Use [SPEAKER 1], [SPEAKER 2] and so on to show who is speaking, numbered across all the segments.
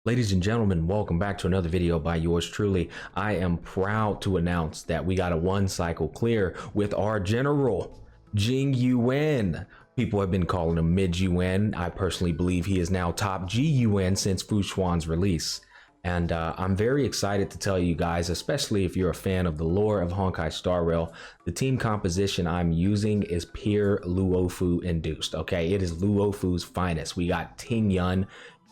[SPEAKER 1] Ladies and gentlemen, welcome back to another video by yours truly. I am proud to announce that we got a 1Cycle clear with our general, Jing Yuan. People have been calling him Mid Yuan. I personally believe he is now top G Yuan since Fu Xuan's release. And I'm very excited to tell you guys, especially if you're a fan of the lore of Honkai Star Rail, the team composition I'm using is pure Luofu induced. Okay, it is Luofu's finest. We got Jing Yuan,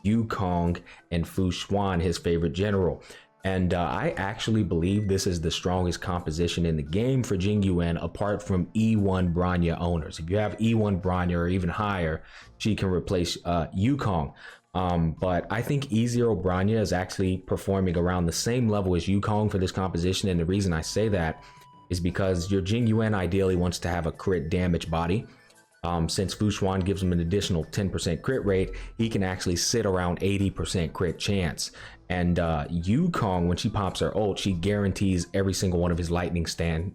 [SPEAKER 1] Yukong, and Fu Xuan, his favorite general. And I actually believe this is the strongest composition in the game for Jing Yuan, apart from E1 Bronya owners. If you have E1 Bronya or even higher, she can replace Yukong. But I think E0 Bronya is actually performing around the same level as Yukong for this composition. And the reason I say that is because your Jing Yuan ideally wants to have a crit damage body. Since Fu Xuan gives him an additional 10% crit rate, he can actually sit around 80% crit chance. And Yukong, when she pops her ult, she guarantees every single one of his lightning stand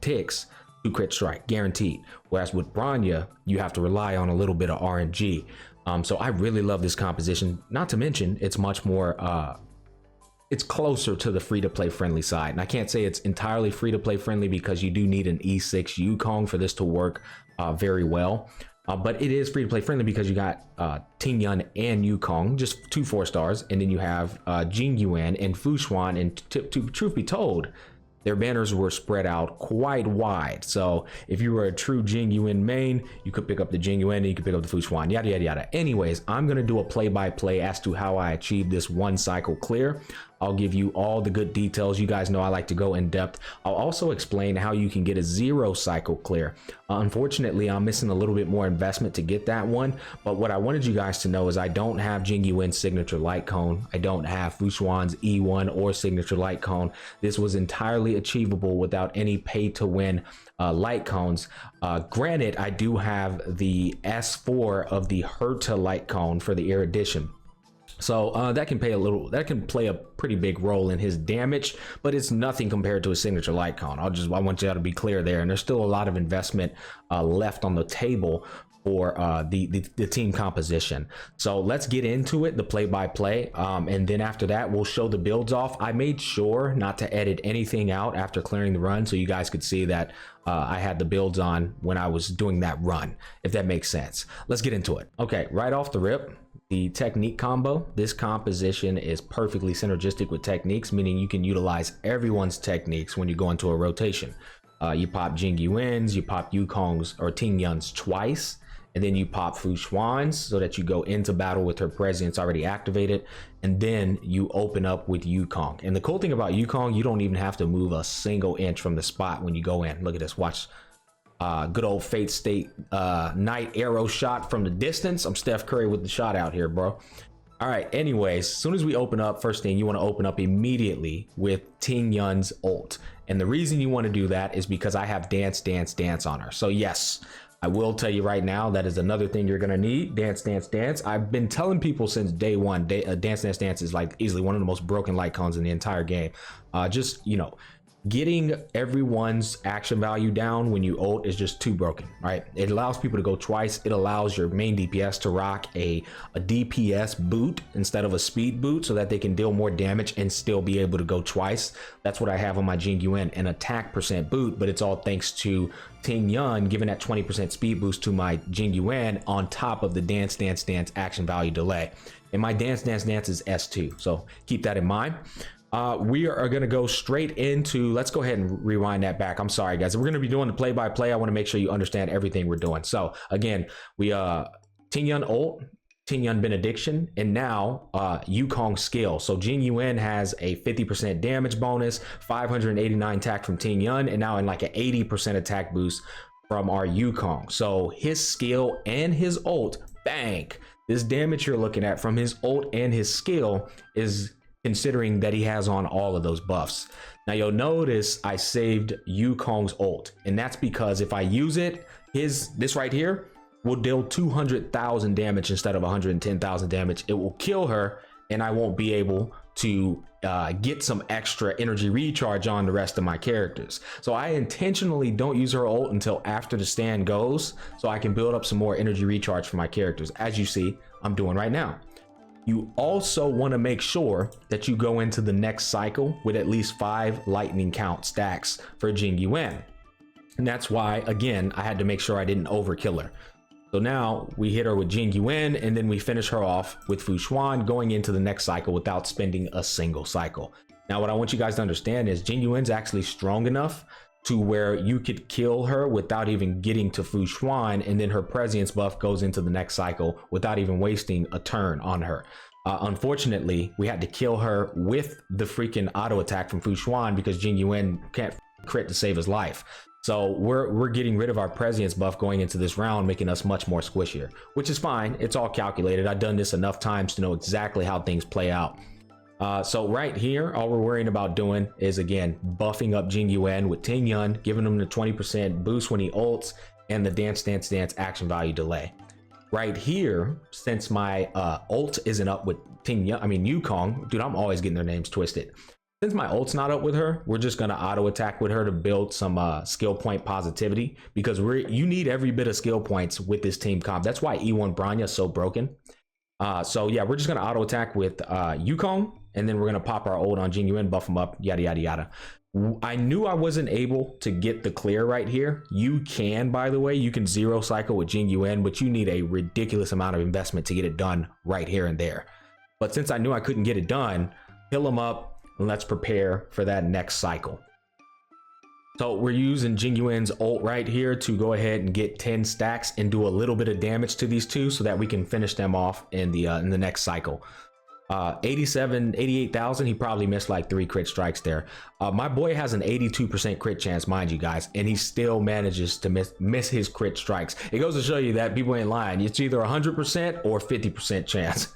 [SPEAKER 1] ticks to crit strike, guaranteed. Whereas with Bronya, you have to rely on a little bit of RNG. So I really love this composition. Not to mention, it's much more it's closer to the free-to-play friendly side. And I can't say it's entirely free-to-play friendly because you do need an E6 Yukong for this to work very well. But it is free-to-play friendly because you got Jing Yuan and Yukong, just 2 4-stars. And then you have Jing Yuan and Fu Xuan. And truth be told, their banners were spread out quite wide. So if you were a true Jing Yuan main, you could pick up the Jing Yuan and you could pick up the Fu Xuan, yada, yada, yada. Anyways, I'm going to do a play-by-play as to how I achieved this 1Cycle clear. I'll give you all the good details. You guys know I like to go in depth. I'll also explain how you can get a 0Cycle clear. Unfortunately, I'm missing a little bit more investment to get that one. But what I wanted you guys to know is I don't have Jing Yuan's signature light cone. I don't have Fu Xuan's E1 or signature light cone. This was entirely achievable without any pay to win light cones. Granted, I do have the S4 of the Herta light cone for the erudition. So that can play a pretty big role in his damage, but it's nothing compared to a signature light cone. I want you to be clear there. And there's still a lot of investment left on the table for the team composition. So let's get into it, the play-by-play. And then after that, we'll show the builds off. I made sure not to edit anything out after clearing the run, so you guys could see that I had the builds on when I was doing that run, if that makes sense. Let's get into it. Okay, right off the rip, the technique combo. This composition is perfectly synergistic with techniques, meaning you can utilize everyone's techniques when you go into a rotation. You pop Jing Yuan's, you pop Yukong's or Jing Yuan's twice, and then you pop Fu Xuan's so that you go into battle with her presence already activated, and then you open up with Yukong. And the cool thing about Yukong, you don't even have to move a single inch from the spot when you go in. Look at this, watch. Good old Fate State night arrow shot from the distance. I'm Steph Curry with the shot out here, bro. All right, anyways, as soon as we open up, first thing you want to open up immediately with Jing Yuan's ult. And the reason you want to do that is because I have Dance, Dance, Dance on her. So yes, I will tell you right now, that is another thing you're going to need. Dance, Dance, Dance. I've been telling people since day one, Dance, Dance, Dance is like easily one of the most broken light cones in the entire game. Just, you know, getting everyone's action value down when you ult is just too broken, right? It allows people to go twice. It allows your main DPS to rock a DPS boot instead of a speed boot so that they can deal more damage and still be able to go twice. That's what I have on my Jing Yuan, an attack percent boot, but it's all thanks to Jing Yuan giving that 20% speed boost to my Jing Yuan on top of the Dance, Dance, Dance action value delay. And my Dance, Dance, Dance is S2, so keep that in mind. We are going to go straight into, let's go ahead and rewind that back. I'm sorry, guys. We're going to be doing the play-by-play. I want to make sure you understand everything we're doing. So again, we Jing Yuan ult, Jing Yuan benediction, and now Yukong skill. So Jing Yuan has a 50% damage bonus, 589 attack from Jing Yuan, and now in like an 80% attack boost from our Yukong. So his skill and his ult, bang. This damage you're looking at from his ult and his skill is considering that he has on all of those buffs. Now you'll notice I saved Yukong's ult, and that's because if I use it, this right here will deal 200,000 damage instead of 110,000 damage. It will kill her, and I won't be able to get some extra energy recharge on the rest of my characters. So I intentionally don't use her ult until after the stand goes, so I can build up some more energy recharge for my characters, as you see I'm doing right now. You also want to make sure that you go into the next cycle with at least 5 lightning count stacks for Jing Yuan. And that's why, again, I had to make sure I didn't overkill her. So now we hit her with Jing Yuan, and then we finish her off with Fu Xuan going into the next cycle without spending a single cycle. Now, what I want you guys to understand is Jing Yuan's actually strong enough to where you could kill her without even getting to Fu Xuan, and then her prescience buff goes into the next cycle without even wasting a turn on her. Unfortunately, we had to kill her with the freaking auto attack from Fu Xuan because Jing Yuan can't crit to save his life. So we're getting rid of our prescience buff going into this round, making us much more squishier, which is fine. It's all calculated. I've done this enough times to know exactly how things play out. So right here, all we're worrying about doing is, again, buffing up Jing Yuan with Ting Yun, giving him the 20% boost when he ults, and the dance, dance, dance action value delay. Right here, since my ult isn't up with Yukong, dude, I'm always getting their names twisted. Since my ult's not up with her, we're just gonna auto attack with her to build some skill point positivity, because you need every bit of skill points with this team comp. That's why E1 Branya is so broken. So yeah, we're just gonna auto attack with Yukong, and then we're gonna pop our ult on Jing Yuan, buff him up, yada yada yada. I knew I wasn't able to get the clear right here. You can, by the way, you can 0-cycle with Jing Yuan, but you need a ridiculous amount of investment to get it done right here and there. But since I knew I couldn't get it done, heal him up, and let's prepare for that next cycle. So we're using Jing Yuan's ult right here to go ahead and get 10 stacks and do a little bit of damage to these two so that we can finish them off in the next cycle. 88,000, he probably missed like 3 crit strikes there. My boy has an 82% crit chance, mind you guys, and he still manages to miss his crit strikes. It goes to show you that people ain't lying. It's either 100% or 50% chance.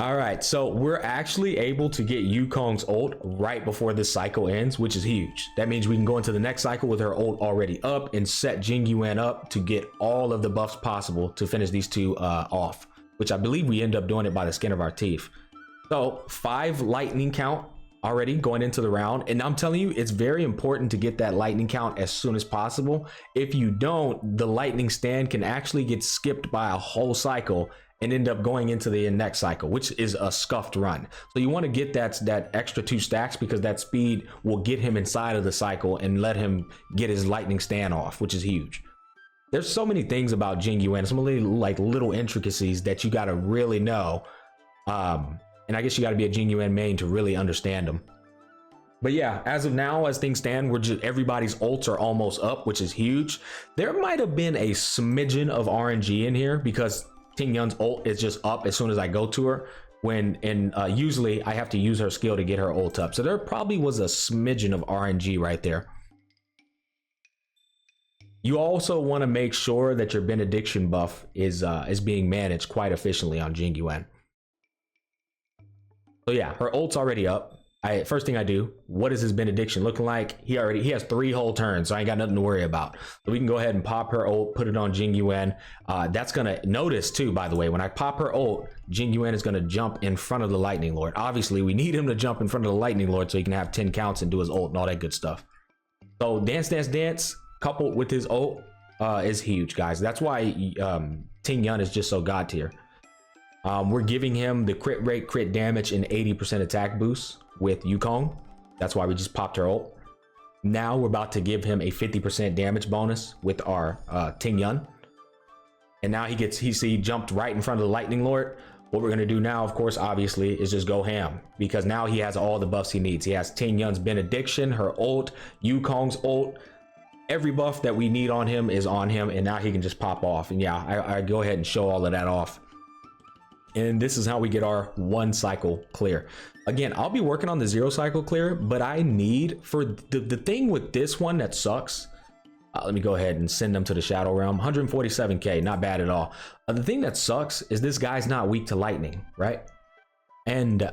[SPEAKER 1] All right, so we're actually able to get Yukong's ult right before this cycle ends, which is huge. That means we can go into the next cycle with her ult already up and set Jing Yuan up to get all of the buffs possible to finish these two off, which I believe we end up doing it by the skin of our teeth. So 5 lightning count already going into the round, and I'm telling you, it's very important to get that lightning count as soon as possible. If you don't, the lightning stand can actually get skipped by a whole cycle and end up going into the next cycle, which is a scuffed run. So you want to get that extra 2 stacks, because that speed will get him inside of the cycle and let him get his lightning stand off, which is huge. There's so many things about Jing Yuan, some like little intricacies that you got to really know. And I guess you got to be a Jing Yuan main to really understand them. But yeah, as of now, as things stand, everybody's ults are almost up, which is huge. There might have been a smidgen of RNG in here because Ting Yun's ult is just up as soon as I go to her, usually I have to use her skill to get her ult up. So there probably was a smidgen of RNG right there. You also want to make sure that your benediction buff is being managed quite efficiently on Jing Yuan. So yeah, her ult's already up. First thing I do, what is his benediction looking like? He has 3 whole turns, so I ain't got nothing to worry about. So we can go ahead and pop her ult, put it on Jing Yuan. That's gonna notice too, by the way, when I pop her ult, Jing Yuan is gonna jump in front of the Lightning Lord. Obviously, we need him to jump in front of the Lightning Lord so he can have 10 counts and do his ult and all that good stuff. So dance, dance, dance, coupled with his ult is huge, guys. That's why Ting Yun is just so god tier. We're giving him the crit rate, crit damage, and 80% attack boost with Yukong. That's why we just popped her ult. Now we're about to give him a 50% damage bonus with our Ting Yun. And now he jumped right in front of the Lightning Lord. What we're gonna do now, of course, obviously, is just go ham, because now he has all the buffs he needs. He has Ting Yun's benediction, her ult, Yukong's ult. Every buff that we need on him is on him, and now he can just pop off. And yeah, I go ahead and show all of that off. And this is how we get our 1-cycle clear. Again, I'll be working on the 0-cycle clear, but I need, for the thing with this one that sucks, let me go ahead and send them to the Shadow Realm. 147k, not bad at all. The thing that sucks is this guy's not weak to lightning, right? And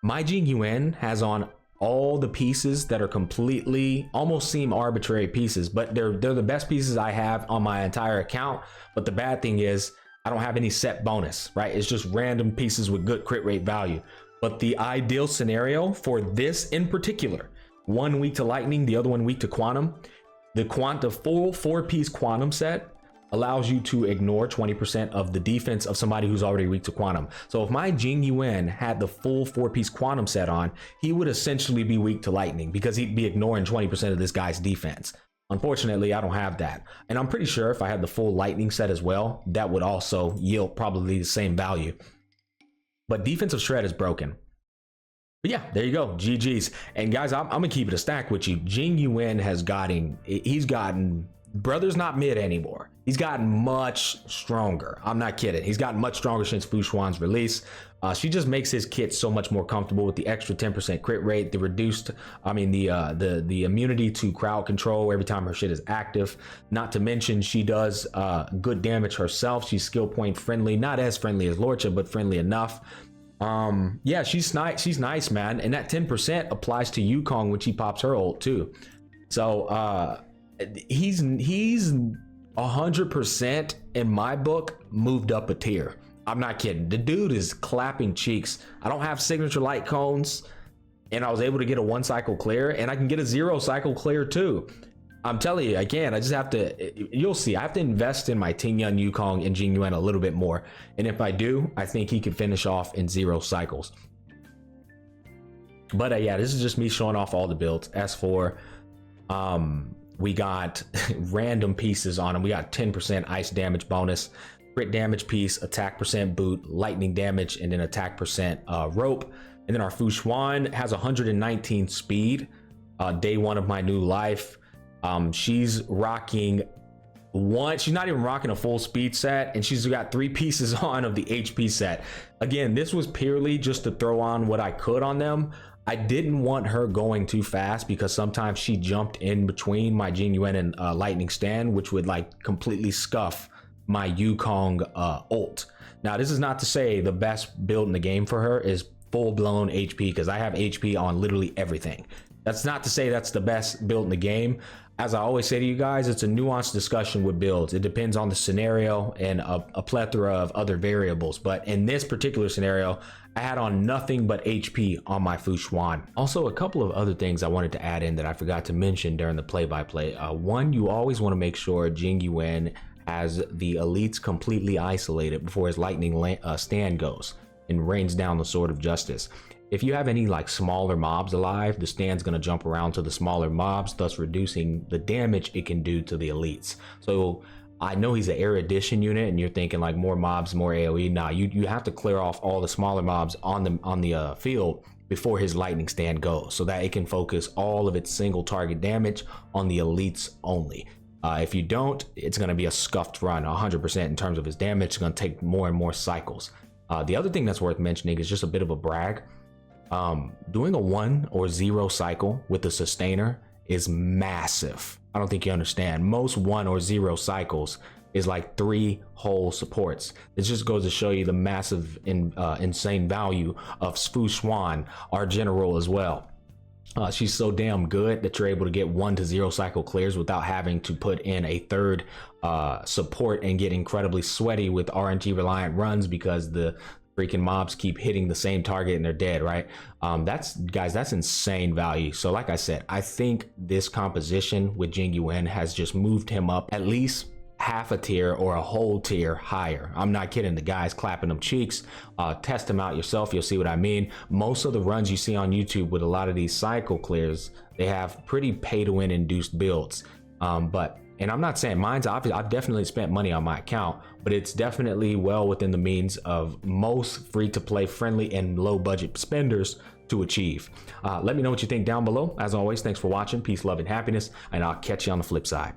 [SPEAKER 1] my Jing Yuan has on all the pieces that are completely, almost seem arbitrary pieces, but they're the best pieces I have on my entire account. But the bad thing is, I don't have any set bonus, right? It's just random pieces with good crit rate value. But the ideal scenario for this in particular, one weak to lightning, the other one weak to quantum, the full 4-piece quantum set allows you to ignore 20% of the defense of somebody who's already weak to quantum. So if my Jing Yuan had the full 4-piece quantum set on, he would essentially be weak to lightning because he'd be ignoring 20% of this guy's defense. Unfortunately, I don't have that. And I'm pretty sure if I had the full lightning set as well, that would also yield probably the same value. But defensive shred is broken. But yeah, there you go. GG's. And guys, I'm gonna keep it a stack with you. Jing Yuan he's gotten, brother's not mid anymore. He's gotten much stronger. I'm not kidding. He's gotten much stronger since Fu Xuan's release. She just makes his kit so much more comfortable with the extra 10% crit rate, the reduced, the immunity to crowd control every time her shit is active. Not to mention she does good damage herself. She's skill point friendly, not as friendly as Lorcha, but friendly enough. Yeah, she's nice, man. And that 10% applies to Yukong when she pops her ult too. So he's 100% in my book moved up a tier. I'm not kidding. The dude is clapping cheeks. I don't have signature light cones, and I was able to get a 1-cycle clear, and I can get a 0-cycle clear too. I'm telling you, I can. I just have to, you'll see, I have to invest in my Ting Yun, Yukong, and Jing Yuan a little bit more. And if I do, I think he could finish off in 0 cycles. But yeah, this is just me showing off all the builds. As for, we got random pieces on him. We got 10% ice damage bonus, crit damage piece, attack percent boot, lightning damage, and then attack percent rope. And then our Fu Xuan has 119 speed, day 1 of my new life. She's rocking she's not even rocking a full speed set, and she's got 3 pieces on of the HP set. Again, this was purely just to throw on what I could on them. I didn't want her going too fast because sometimes she jumped in between my Jing Yuan and lightning stand, which would like completely scuff my Yukong ult. Now, this is not to say the best build in the game for her is full-blown HP, because I have HP on literally everything. That's not to say that's the best build in the game. As I always say to you guys, it's a nuanced discussion with builds. It depends on the scenario and a plethora of other variables. But in this particular scenario, I had on nothing but HP on my Fu Xuan. Also, a couple of other things I wanted to add in that I forgot to mention during the play-by-play. One, you always want to make sure Jing Yuan has the elites completely isolated before his lightning stand goes and rains down the sword of justice. If you have any like smaller mobs alive, the stand's gonna jump around to the smaller mobs, thus reducing the damage it can do to the elites. So I know he's an erudition unit, and you're thinking like more mobs, more AoE. Nah, you have to clear off all the smaller mobs on the field before his lightning stand goes, so that it can focus all of its single target damage on the elites only. If you don't, it's gonna be a scuffed run, 100% in terms of his damage. It's gonna take more and more cycles. The other thing that's worth mentioning is just a bit of a brag. Doing a 1 or 0 cycle with the sustainer is massive. I don't think you understand. Most 1 or 0 cycles is like 3 whole supports. It just goes to show you the massive insane value of Fu Xuan, our general as well. She's so damn good that you're able to get 1 to 0 cycle clears without having to put in a third support and get incredibly sweaty with RNG reliant runs because the freaking mobs keep hitting the same target and they're dead, right? That's insane value. So like I said, I think this composition with Jing Yuan has just moved him up at least half a tier or a whole tier higher. I'm not kidding. The guy's clapping them cheeks. Test them out yourself, you'll see what I mean. Most of the runs you see on YouTube with a lot of these cycle clears, they have pretty pay to win induced builds. And I'm not saying mine's obvious. I've definitely spent money on my account, but it's definitely well within the means of most free-to-play friendly and low budget spenders to achieve. Let me know what you think down below. As always, thanks for watching. Peace, love, and happiness, and I'll catch you on the flip side.